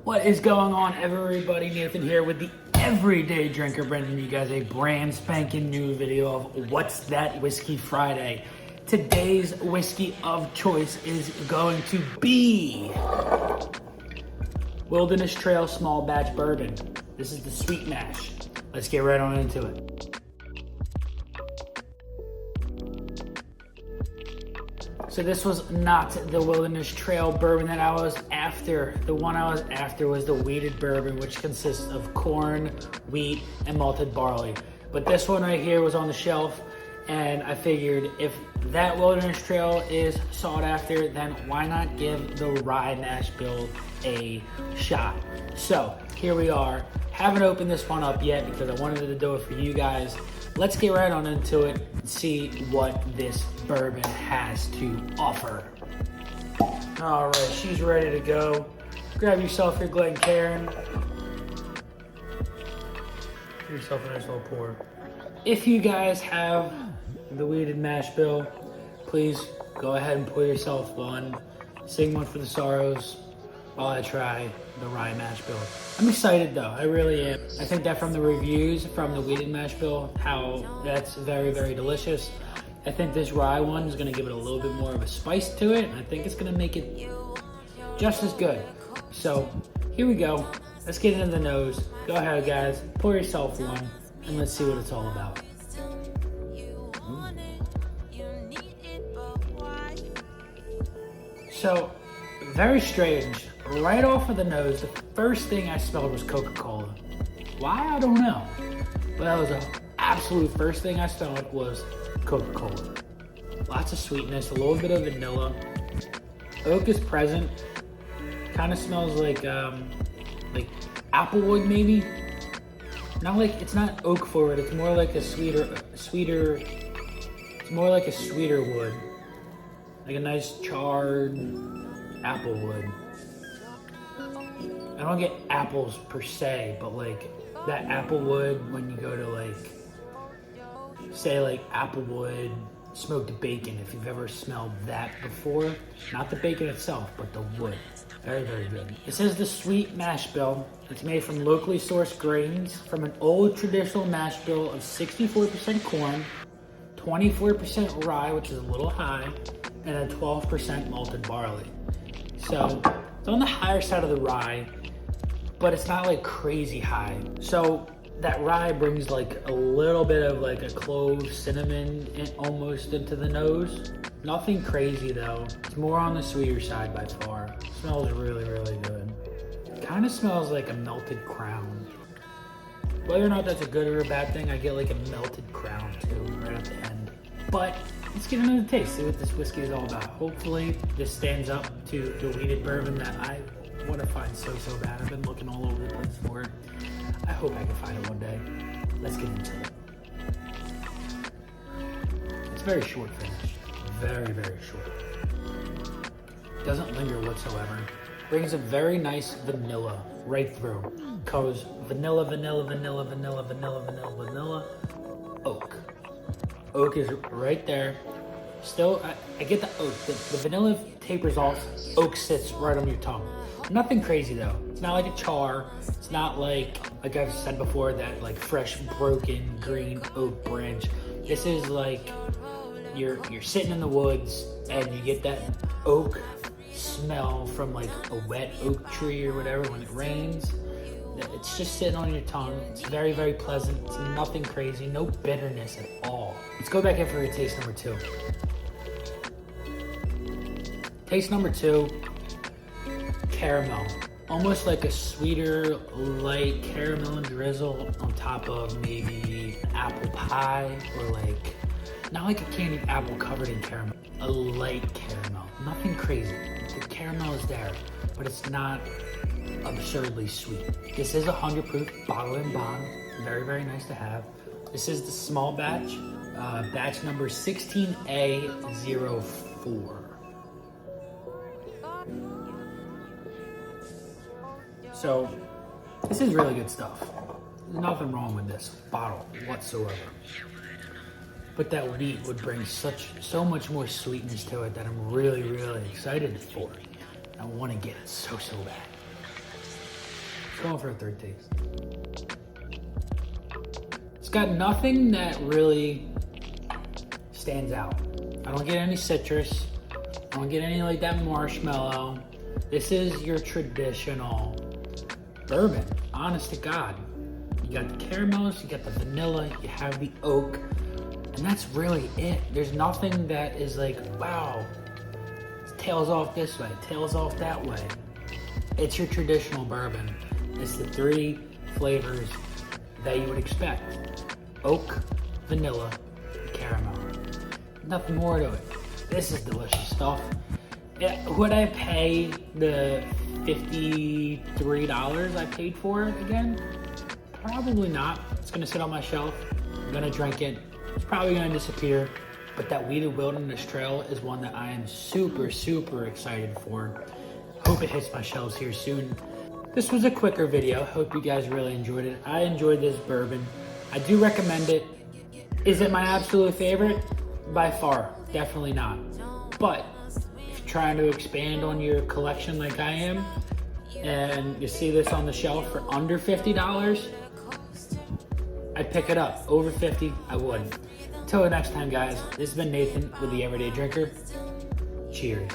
What is going on, everybody? Nathan here with the Everyday Drinker, bringing you guys a brand spanking new video of What's That Whiskey Friday. Today's whiskey of choice is going to be Wilderness Trail Small Batch Bourbon. This is the sweet mash. Let's get right on into it. So this was not the Wilderness Trail bourbon that I was after. The one I was after was the wheated bourbon, which consists of corn, wheat, and malted barley. But this one right here was on the shelf, and I figured if that Wilderness Trail is sought after, then why not give the rye mash bill a shot? So here we are. Haven't opened this one up yet because I wanted to do it for you guys. Let's get right on into it and see what this bourbon has to offer. All right, she's ready to go. Grab yourself your Glencairn. Give yourself a nice little pour. If you guys have the wheated mash bill, please go ahead and pour yourself one. Sing one for the sorrows while I try the rye mash bill. I'm excited though, I really am. I think that from the reviews from the wheated mash bill, how that's very, very delicious. I think this rye one is gonna give it a little bit more of a spice to it, and I think it's gonna make it just as good. So here we go. Let's get into the nose. Go ahead guys, pour yourself one, and let's see what it's all about. So, very strange. Right off of the nose, the first thing I smelled was Coca-Cola. Why? I don't know. But that was the absolute first thing I smelled was Coca-Cola. Lots of sweetness, a little bit of vanilla. Oak is present. Kind of smells like applewood maybe. Not like, it's not oak forward, it's more like a sweeter, it's more like a sweeter wood. Like a nice charred applewood. I don't get apples per se, but like that applewood when you go to like, say like applewood smoked bacon, if you've ever smelled that before. Not the bacon itself, but the wood. Very, very good. This is the sweet mash bill. It's made from locally sourced grains from an old traditional mash bill of 64% corn, 24% rye, which is a little high, and then 12% malted barley. So it's on the higher side of the rye, but it's not like crazy high. So that rye brings like a little bit of like a clove, cinnamon almost into the nose. Nothing crazy though. It's more on the sweeter side by far. Smells really, really good. Kind of smells like a melted crown. Whether or not that's a good or a bad thing, I get like a melted crown too right at the end. But let's get into the taste, see what this whiskey is all about. Hopefully this stands up to the wheated bourbon that I want to find so bad. I've been looking all over the place for it. I hope I can find it one day. Let's get into it. It's very short finish. Very, very short. Doesn't linger whatsoever. Brings a very nice vanilla right through. Goes vanilla, vanilla, vanilla, vanilla, vanilla, vanilla, vanilla, oak. Oak is right there. Still, I get the oak. The vanilla tapers off. Oak sits right on your tongue. Nothing crazy though. It's not like a char. It's not like I've said before, that like fresh, broken, green oak branch. This is like you're sitting in the woods and you get that oak smell from like a wet oak tree or whatever when it rains. It's just sitting on your tongue. It's very, very pleasant. It's nothing crazy. No bitterness at all. Let's go back in for taste number two. Taste number two, caramel. Almost like a sweeter, light caramel drizzle on top of maybe apple pie, or like, not like a candied apple covered in caramel. A light caramel. Nothing crazy. The caramel is there, but it's not absurdly sweet. This is 100 proof, bottle and bond. Very, very nice to have. This is the small batch, batch number 16A04. So this is really good stuff. There's nothing wrong with this bottle whatsoever. But that wheat would bring so much more sweetness to it that I'm really, really excited for. I want to get it so bad. going for a third taste. It's got nothing that really stands out. I don't get any citrus. I don't get any like that marshmallow. This is your traditional bourbon, honest to God. You got the caramels, you got the vanilla, you have the oak, and that's really it. There's nothing that is like, wow, it tails off this way, tails off that way. It's your traditional bourbon. It's the 3 flavors that you would expect. Oak, vanilla, caramel. Nothing more to it. This is delicious stuff. Would I pay the $53 I paid for it again? Probably not. It's gonna sit on my shelf. I'm gonna drink it. It's probably gonna disappear. But that Weeded Wilderness Trail is one that I am super, super excited for. Hope it hits my shelves here soon. This was a quicker video. Hope you guys really enjoyed it. I enjoyed this bourbon. I do recommend it. Is it my absolute favorite? By far, definitely not. But if you're trying to expand on your collection like I am, and you see this on the shelf for under $50, I'd pick it up. Over 50, I would. Until the next time, guys, this has been Nathan with The Everyday Drinker. Cheers.